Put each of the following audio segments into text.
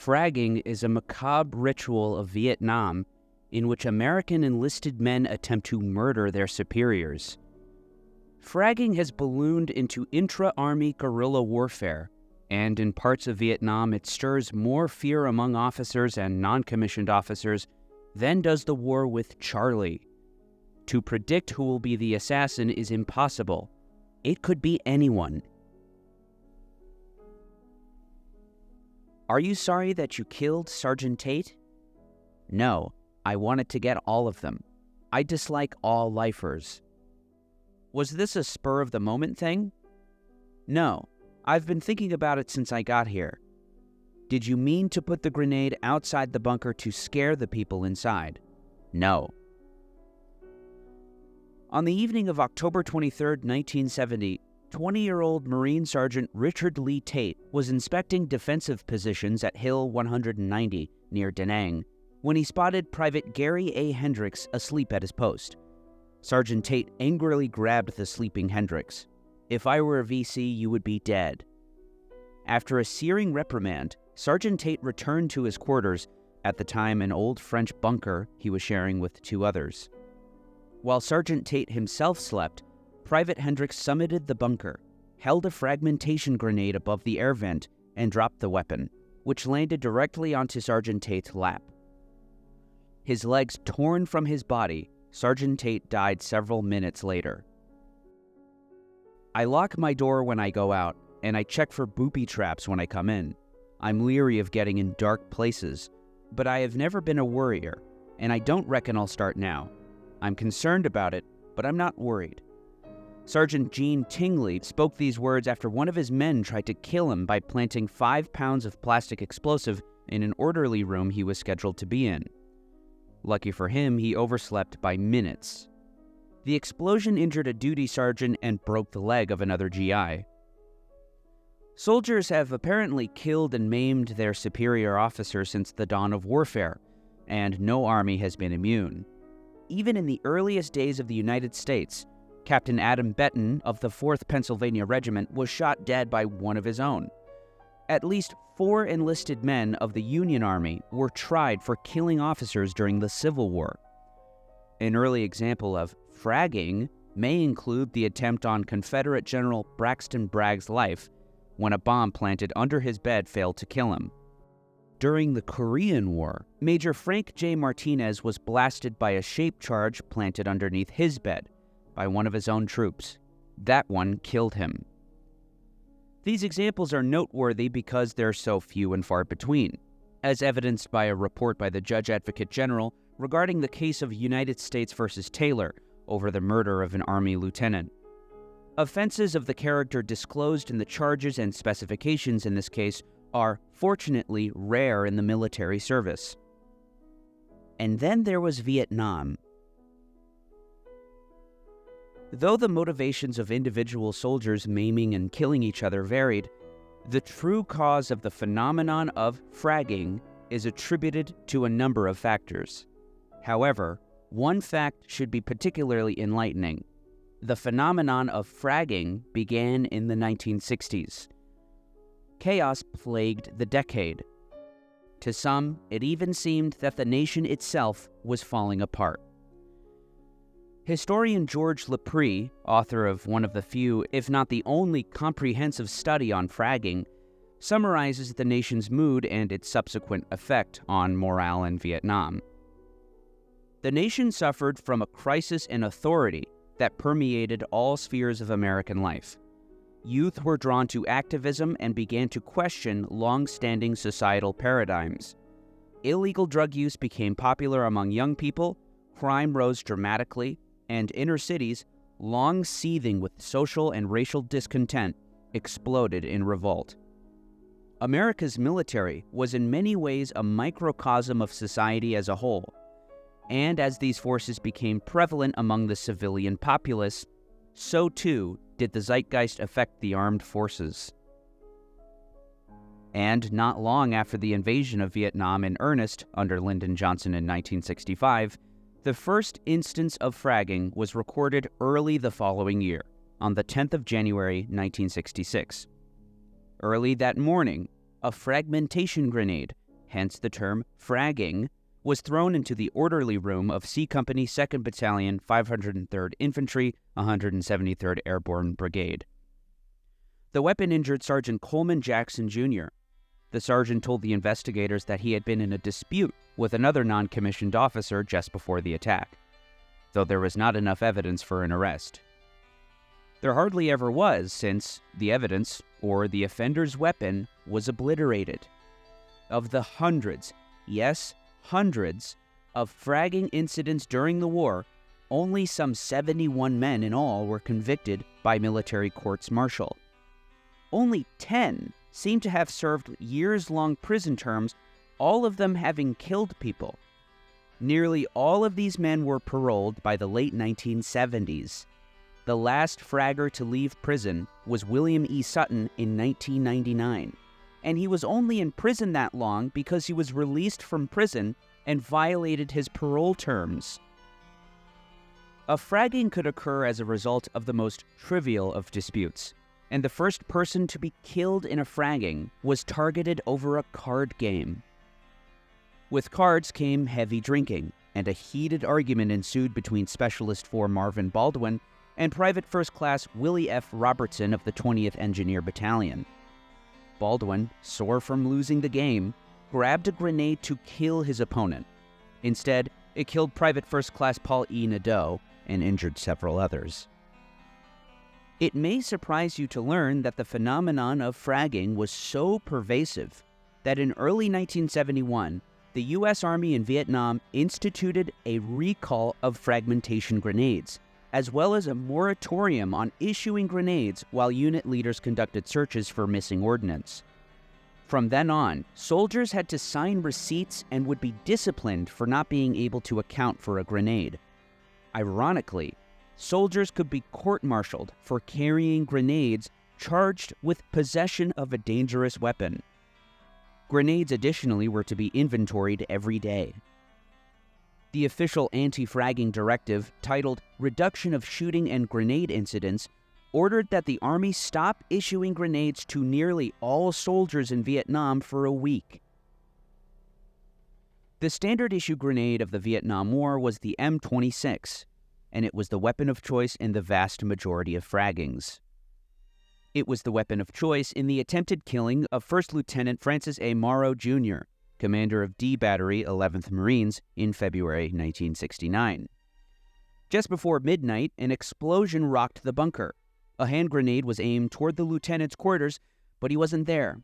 Fragging is a macabre ritual of Vietnam in which American enlisted men attempt to murder their superiors. Fragging has ballooned into intra-army guerrilla warfare, and in parts of Vietnam it stirs more fear among officers and non-commissioned officers than does the war with Charlie. To predict who will be the assassin is impossible. It could be anyone. Are you sorry that you killed Sergeant Tate? No, I wanted to get all of them. I dislike all lifers. Was this a spur-of-the-moment thing? No, I've been thinking about it since I got here. Did you mean to put the grenade outside the bunker to scare the people inside? No. On the evening of October 23, 1970, 20-year-old Marine Sergeant Richard Lee Tate was inspecting defensive positions at Hill 190 near Da Nang when he spotted Private Gary A. Hendricks asleep at his post. Sergeant Tate angrily grabbed the sleeping Hendricks. "If I were a VC, you would be dead." After a searing reprimand, Sergeant Tate returned to his quarters, at the time an old French bunker he was sharing with two others. While Sergeant Tate himself slept, Private Hendricks summited the bunker, held a fragmentation grenade above the air vent, and dropped the weapon, which landed directly onto Sergeant Tate's lap. His legs torn from his body, Sergeant Tate died several minutes later. I lock my door when I go out, and I check for booby traps when I come in. I'm leery of getting in dark places, but I have never been a worrier, and I don't reckon I'll start now. I'm concerned about it, but I'm not worried. Sergeant Gene Tingley spoke these words after one of his men tried to kill him by planting 5 pounds of plastic explosive in an orderly room he was scheduled to be in. Lucky for him, he overslept by minutes. The explosion injured a duty sergeant and broke the leg of another GI. Soldiers have apparently killed and maimed their superior officers since the dawn of warfare, and no army has been immune. Even in the earliest days of the United States, Captain Adam Benton of the 4th Pennsylvania Regiment was shot dead by one of his own. At least 4 enlisted men of the Union Army were tried for killing officers during the Civil War. An early example of fragging may include the attempt on Confederate General Braxton Bragg's life when a bomb planted under his bed failed to kill him. During the Korean War, Major Frank J. Martinez was blasted by a shape charge planted underneath his bed by one of his own troops. That one killed him. These examples are noteworthy because they're so few and far between, as evidenced by a report by the Judge Advocate General regarding the case of United States v. Taylor over the murder of an Army lieutenant. Offenses of the character disclosed in the charges and specifications in this case are fortunately rare in the military service. And then there was Vietnam. Though the motivations of individual soldiers maiming and killing each other varied, the true cause of the phenomenon of fragging is attributed to a number of factors. However, one fact should be particularly enlightening. The phenomenon of fragging began in the 1960s. Chaos plagued the decade. To some, it even seemed that the nation itself was falling apart. Historian George Lepre, author of one of the few, if not the only, comprehensive study on fragging, summarizes the nation's mood and its subsequent effect on morale in Vietnam. The nation suffered from a crisis in authority that permeated all spheres of American life. Youth were drawn to activism and began to question long-standing societal paradigms. Illegal drug use became popular among young people, crime rose dramatically, and inner cities, long seething with social and racial discontent, exploded in revolt. America's military was in many ways a microcosm of society as a whole, and as these forces became prevalent among the civilian populace, so too did the zeitgeist affect the armed forces. And not long after the invasion of Vietnam in earnest under Lyndon Johnson in 1965, the first instance of fragging was recorded early the following year, on the 10th of January 1966. Early that morning, a fragmentation grenade hence the term fragging, was thrown into the orderly room of C Company 2nd Battalion, 503rd Infantry, 173rd Airborne Brigade. The weapon injured Sergeant Coleman Jackson, Jr. The sergeant told the investigators that he had been in a dispute with another non-commissioned officer just before the attack, though there was not enough evidence for an arrest. There hardly ever was, since the evidence, or the offender's weapon, was obliterated. Of the hundreds, yes, hundreds, of fragging incidents during the war, only some 71 men in all were convicted by military courts-martial. Only 10 seem to have served years-long prison terms, all of them having killed people. Nearly all of these men were paroled by the late 1970s. The last fragger to leave prison was William E. Sutton in 1999, and he was only in prison that long because he was released from prison and violated his parole terms. A fragging could occur as a result of the most trivial of disputes, and the first person to be killed in a fragging was targeted over a card game. With cards came heavy drinking, and a heated argument ensued between Specialist 4 Marvin Baldwin and Private First Class Willie F. Robertson of the 20th Engineer Battalion. Baldwin, sore from losing the game, grabbed a grenade to kill his opponent. Instead, it killed Private First Class Paul E. Nadeau and injured several others. It may surprise you to learn that the phenomenon of fragging was so pervasive that in early 1971, the U.S. Army in Vietnam instituted a recall of fragmentation grenades, as well as a moratorium on issuing grenades while unit leaders conducted searches for missing ordnance. From then on, soldiers had to sign receipts and would be disciplined for not being able to account for a grenade. Ironically, soldiers could be court-martialed for carrying grenades charged with possession of a dangerous weapon. Grenades additionally were to be inventoried every day. The official anti-fragging directive, titled Reduction of Shooting and Grenade Incidents, ordered that the Army stop issuing grenades to nearly all soldiers in Vietnam for a week. The standard issue grenade of the Vietnam War was the M26, and it was the weapon of choice in the vast majority of fraggings. It was the weapon of choice in the attempted killing of First Lieutenant Francis A. Morrow, Jr., commander of D Battery, 11th Marines, in February 1969. Just before midnight, an explosion rocked the bunker. A hand grenade was aimed toward the lieutenant's quarters, but he wasn't there.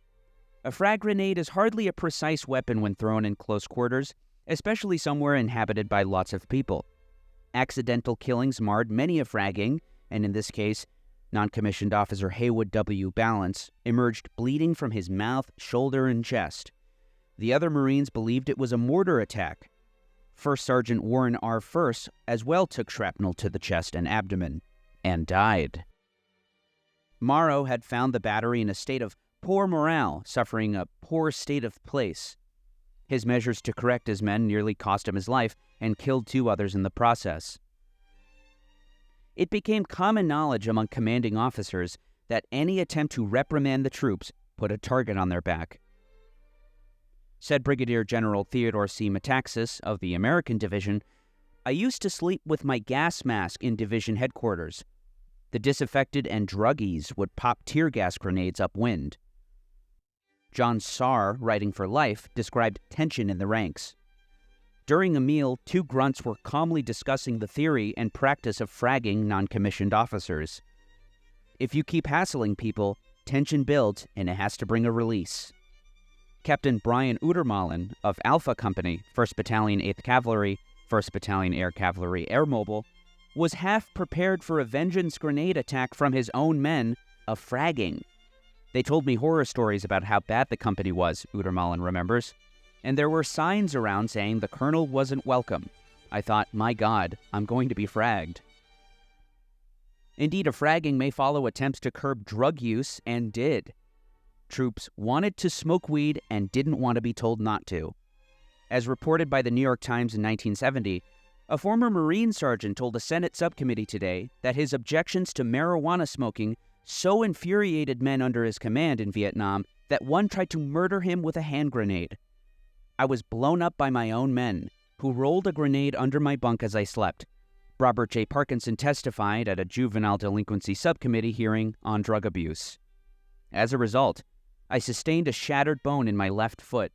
A frag grenade is hardly a precise weapon when thrown in close quarters, especially somewhere inhabited by lots of people. Accidental killings marred many a fragging, and in this case, non-commissioned officer Haywood W. Balance emerged bleeding from his mouth, shoulder, and chest. The other Marines believed it was a mortar attack. First Sergeant Warren R. First as well took shrapnel to the chest and abdomen, and died. Morrow had found the battery in a state of poor morale, suffering a poor state of place. His measures to correct his men nearly cost him his life and killed 2 others in the process. It became common knowledge among commanding officers that any attempt to reprimand the troops put a target on their back. Said Brigadier General Theodore C. Metaxas of the American Division, "I used to sleep with my gas mask in division headquarters. The disaffected and druggies would pop tear gas grenades upwind." John Sarr, writing for Life, described tension in the ranks. During a meal, 2 grunts were calmly discussing the theory and practice of fragging non-commissioned officers. If you keep hassling people, tension builds and it has to bring a release. Captain Brian Udermallen of Alpha Company, 1st Battalion 8th Cavalry, 1st Battalion Air Cavalry Air Mobile, was half prepared for a vengeance grenade attack from his own men, a fragging. They told me horror stories about how bad the company was, Udermallen remembers, and there were signs around saying the colonel wasn't welcome. I thought, my God, I'm going to be fragged. Indeed, a fragging may follow attempts to curb drug use, and did. Troops wanted to smoke weed and didn't want to be told not to. As reported by the New York Times in 1970, a former Marine sergeant told a Senate subcommittee today that his objections to marijuana smoking so infuriated men under his command in Vietnam that one tried to murder him with a hand grenade. I was blown up by my own men, who rolled a grenade under my bunk as I slept. Robert J. Parkinson testified at a juvenile delinquency subcommittee hearing on drug abuse. As a result, I sustained a shattered bone in my left foot.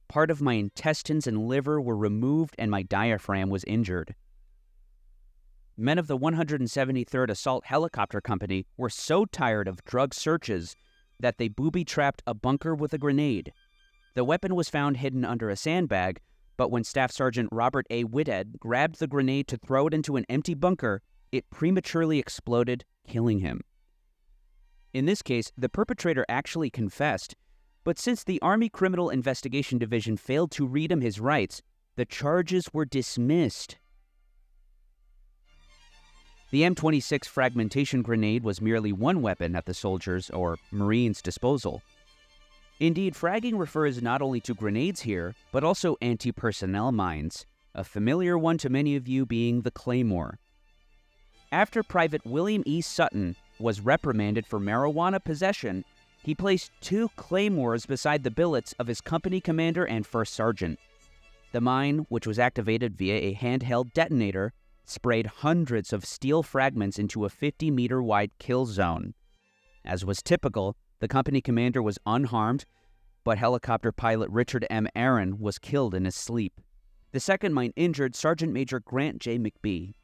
Part of my intestines and liver were removed and my diaphragm was injured. Men of the 173rd Assault Helicopter Company were so tired of drug searches that they booby-trapped a bunker with a grenade. The weapon was found hidden under a sandbag, but when Staff Sergeant Robert A. Whithead grabbed the grenade to throw it into an empty bunker, it prematurely exploded, killing him. In this case, the perpetrator actually confessed, but since the Army Criminal Investigation Division failed to read him his rights, the charges were dismissed. The M26 fragmentation grenade was merely one weapon at the soldiers' or Marines' disposal. Indeed, fragging refers not only to grenades here, but also anti-personnel mines, a familiar one to many of you being the Claymore. After Private William E. Sutton was reprimanded for marijuana possession, he placed 2 Claymores beside the billets of his company commander and first sergeant. The mine, which was activated via a handheld detonator, sprayed hundreds of steel fragments into a 50-meter-wide kill zone. As was typical, the company commander was unharmed, but helicopter pilot Richard M. Aaron was killed in his sleep. The second mine injured Sergeant Major Grant J. McBee.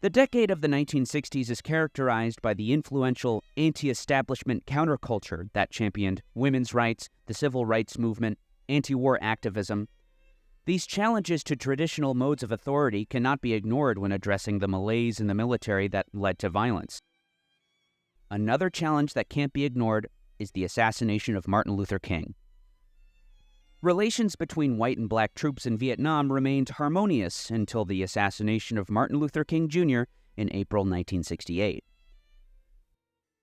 The decade of the 1960s is characterized by the influential anti-establishment counterculture that championed women's rights, the civil rights movement, anti-war activism. These challenges to traditional modes of authority cannot be ignored when addressing the malaise in the military that led to violence. Another challenge that can't be ignored is the assassination of Martin Luther King. Relations between white and black troops in Vietnam remained harmonious until the assassination of Martin Luther King Jr. in April 1968.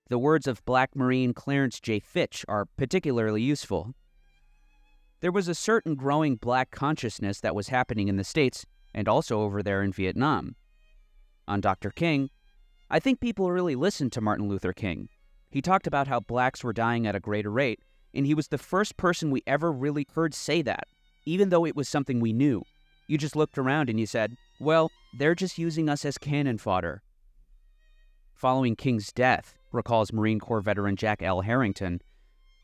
The words of Black Marine Clarence J. Fitch are particularly useful. There was a certain growing black consciousness that was happening in the States and also over there in Vietnam. On Dr. King, I think people really listened to Martin Luther King. He talked about how blacks were dying at a greater rate, and he was the first person we ever really heard say that, even though it was something we knew. You just looked around and you said, well, they're just using us as cannon fodder. Following King's death, recalls Marine Corps veteran Jack L. Harrington,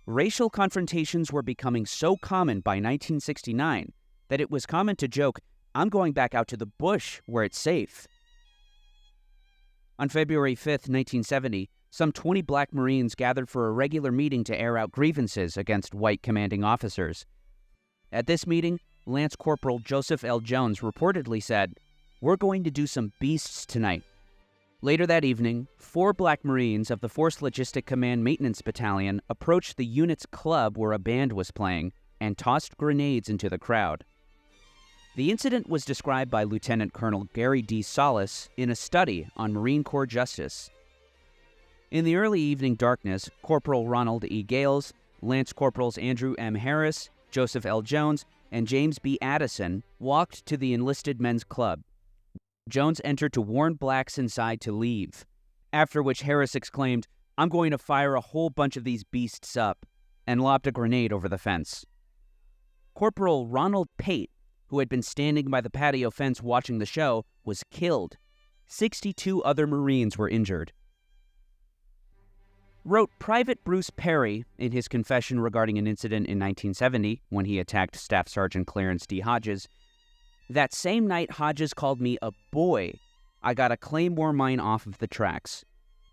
racial confrontations were becoming so common by 1969 that it was common to joke, I'm going back out to the bush where it's safe. On February 5, 1970, some 20 black Marines gathered for a regular meeting to air out grievances against white commanding officers. At this meeting, Lance Corporal Joseph L. Jones reportedly said, "We're going to do some beasts tonight." Later that evening, 4 black Marines of the Force Logistic Command Maintenance Battalion approached the unit's club where a band was playing and tossed grenades into the crowd. The incident was described by Lieutenant Colonel Gary D. Solis in a study on Marine Corps justice. In the early evening darkness, Corporal Ronald E. Gales, Lance Corporals Andrew M. Harris, Joseph L. Jones, and James B. Addison walked to the enlisted men's club. Jones entered to warn blacks inside to leave, after which Harris exclaimed, "I'm going to fire a whole bunch of these beasts up," and lobbed a grenade over the fence. Corporal Ronald Pate, who had been standing by the patio fence watching the show, was killed. 62 other Marines were injured. Wrote Private Bruce Perry in his confession regarding an incident in 1970 when he attacked Staff Sergeant Clarence D. Hodges, "That same night Hodges called me a boy. I got a Claymore mine off of the tracks.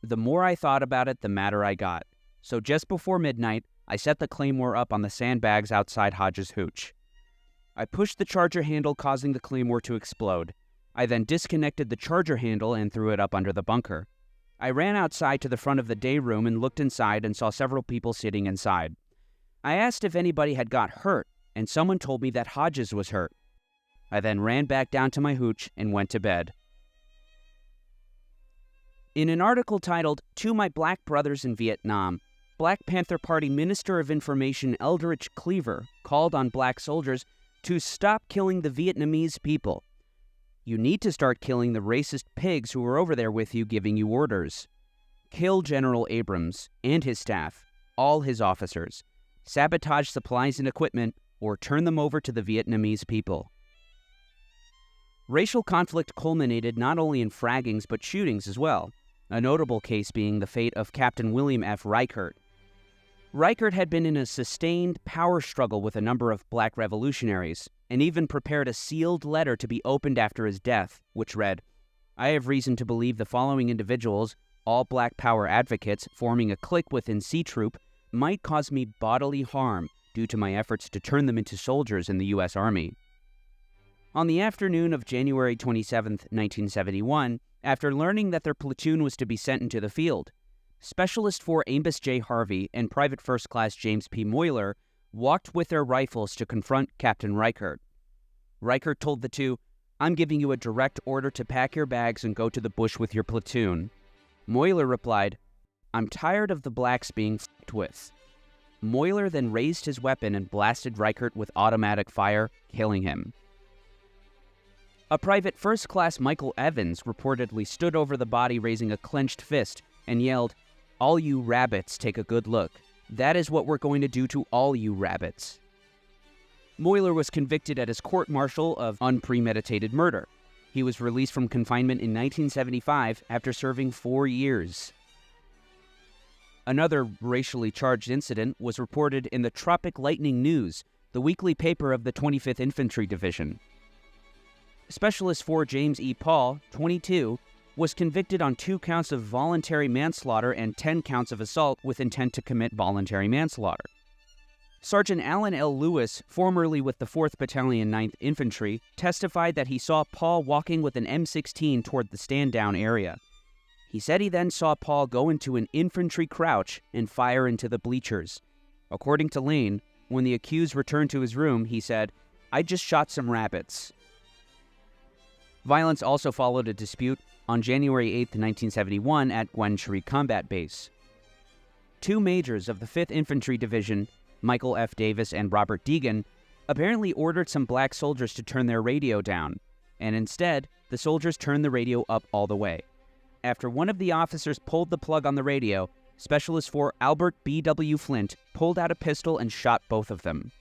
The more I thought about it, the madder I got. So just before midnight, I set the Claymore up on the sandbags outside Hodges' hooch. I pushed the charger handle, causing the Claymore to explode. I then disconnected the charger handle and threw it up under the bunker. I ran outside to the front of the day room and looked inside and saw several people sitting inside. I asked if anybody had got hurt, and someone told me that Hodges was hurt. I then ran back down to my hooch and went to bed." In an article titled, "To My Black Brothers in Vietnam," Black Panther Party Minister of Information Eldridge Cleaver called on black soldiers to stop killing the Vietnamese people. "You need to start killing the racist pigs who are over there with you giving you orders. Kill General Abrams and his staff, all his officers. Sabotage supplies and equipment, or turn them over to the Vietnamese people. Racial conflict culminated not only in fraggings but shootings as well, a notable case being the fate of Captain William F. Reichert. Reichert had been in a sustained power struggle with a number of black revolutionaries, and even prepared a sealed letter to be opened after his death, which read, "I have reason to believe the following individuals, all black power advocates forming a clique within C Troop, might cause me bodily harm due to my efforts to turn them into soldiers in the U.S. Army." On the afternoon of January 27, 1971, after learning that their platoon was to be sent into the field, Specialist 4 Amos J. Harvey and Private First Class James P. Moyler walked with their rifles to confront Captain Reichert. Reichert told the two, "I'm giving you a direct order to pack your bags and go to the bush with your platoon." Moyler replied, "I'm tired of the blacks being f***ed with." Moyler then raised his weapon and blasted Reichert with automatic fire, killing him. A Private First Class Michael Evans reportedly stood over the body raising a clenched fist and yelled, "All you rabbits, take a good look. That is what we're going to do to all you rabbits." Moyler was convicted at his court-martial of unpremeditated murder. He was released from confinement in 1975 after serving 4 years. Another racially charged incident was reported in the Tropic Lightning News, the weekly paper of the 25th Infantry Division. Specialist 4 James E. Paul, 22, was convicted on 2 counts of voluntary manslaughter and 10 counts of assault with intent to commit voluntary manslaughter. Sergeant Alan L. Lewis, formerly with the 4th Battalion 9th Infantry, testified that he saw Paul walking with an M16 toward the stand-down area. He said he then saw Paul go into an infantry crouch and fire into the bleachers. According to Lane, when the accused returned to his room, he said, "I just shot some rabbits." Violence also followed a dispute on January 8, 1971 at Gwen Sri Combat Base. 2 majors of the 5th Infantry Division, Michael F. Davis and Robert Deegan, apparently ordered some black soldiers to turn their radio down, and instead, the soldiers turned the radio up all the way. After one of the officers pulled the plug on the radio, Specialist 4 Albert B.W. Flint pulled out a pistol and shot both of them.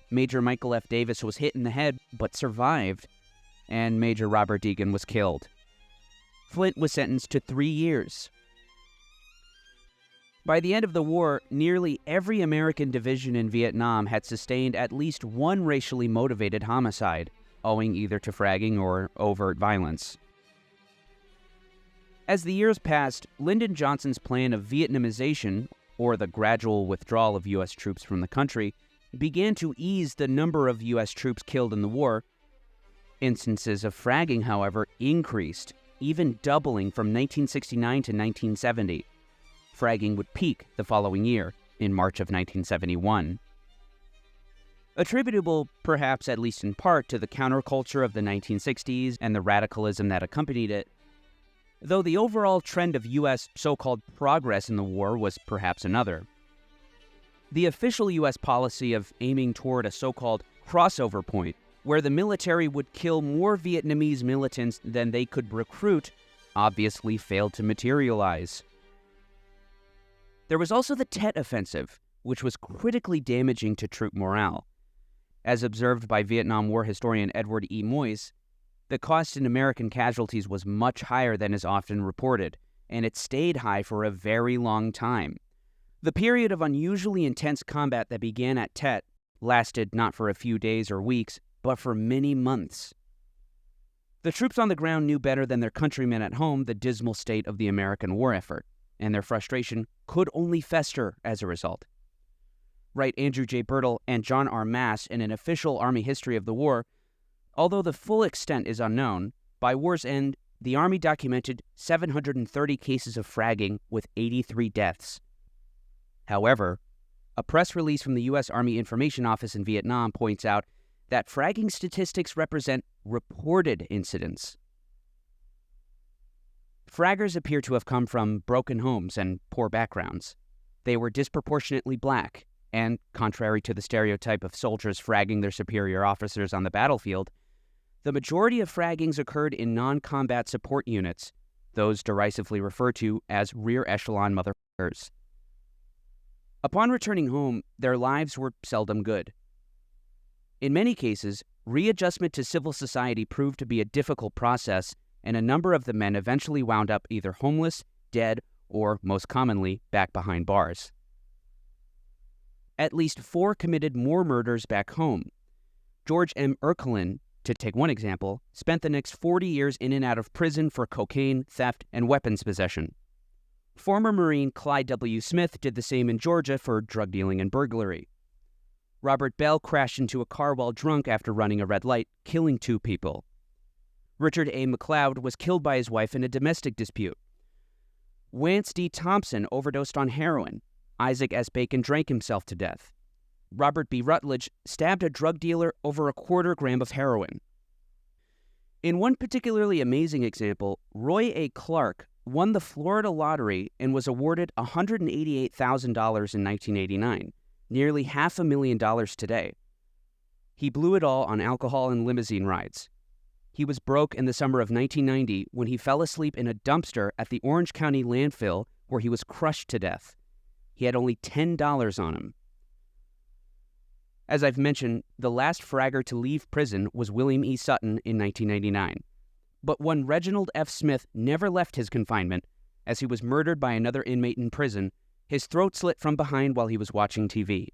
Major Michael F. Davis was hit in the head, but survived, and Major Robert Deegan was killed. Flint was sentenced to 3 years. By the end of the war, nearly every American division in Vietnam had sustained at least one racially motivated homicide, owing either to fragging or overt violence. As the years passed, Lyndon Johnson's plan of Vietnamization, or the gradual withdrawal of U.S. troops from the country, began to ease the number of U.S. troops killed in the war. Instances of fragging, however, increased, even doubling from 1969 to 1970. Fragging would peak the following year, in March of 1971. Attributable, perhaps at least in part, to the counterculture of the 1960s and the radicalism that accompanied it, though the overall trend of U.S. so-called progress in the war was perhaps another. The official U.S. policy of aiming toward a so-called crossover point, where the military would kill more Vietnamese militants than they could recruit, obviously failed to materialize. There was also the Tet Offensive, which was critically damaging to troop morale. As observed by Vietnam War historian Edward E. Moyes, the cost in American casualties was much higher than is often reported, and it stayed high for a very long time. The period of unusually intense combat that began at Tet lasted not for a few days or weeks, but for many months. The troops on the ground knew better than their countrymen at home the dismal state of the American war effort, and their frustration could only fester as a result. Write Andrew J. Birtle and John R. Mass in an official Army history of the war, although the full extent is unknown, by war's end, the Army documented 730 cases of fragging with 83 deaths. However, a press release from the U.S. Army Information Office in Vietnam points out that fragging statistics represent reported incidents. Fraggers appear to have come from broken homes and poor backgrounds. They were disproportionately black, and, contrary to the stereotype of soldiers fragging their superior officers on the battlefield, the majority of fraggings occurred in non-combat support units, those derisively referred to as rear echelon motherfuckers. Upon returning home, their lives were seldom good. In many cases, readjustment to civil society proved to be a difficult process, and a number of the men eventually wound up either homeless, dead, or, most commonly, back behind bars. At least 4 committed more murders back home. George M. Ercolin, to take one example, spent the next 40 years in and out of prison for cocaine, theft, and weapons possession. Former Marine Clyde W. Smith did the same in Georgia for drug dealing and burglary. Robert Bell crashed into a car while drunk after running a red light, killing 2 people. Richard A. McLeod was killed by his wife in a domestic dispute. Wance D. Thompson overdosed on heroin. Isaac S. Bacon drank himself to death. Robert B. Rutledge stabbed a drug dealer over a 1/4 gram of heroin. In one particularly amazing example, Roy A. Clark won the Florida lottery and was awarded $188,000 in 1989, nearly $500,000 today. He blew it all on alcohol and limousine rides. He was broke in the summer of 1990 when he fell asleep in a dumpster at the Orange County landfill where he was crushed to death. He had only $10 on him. As I've mentioned, the last fragger to leave prison was William E. Sutton in 1999. But one Reginald F. Smith never left his confinement, as he was murdered by another inmate in prison, his throat slit from behind while he was watching TV.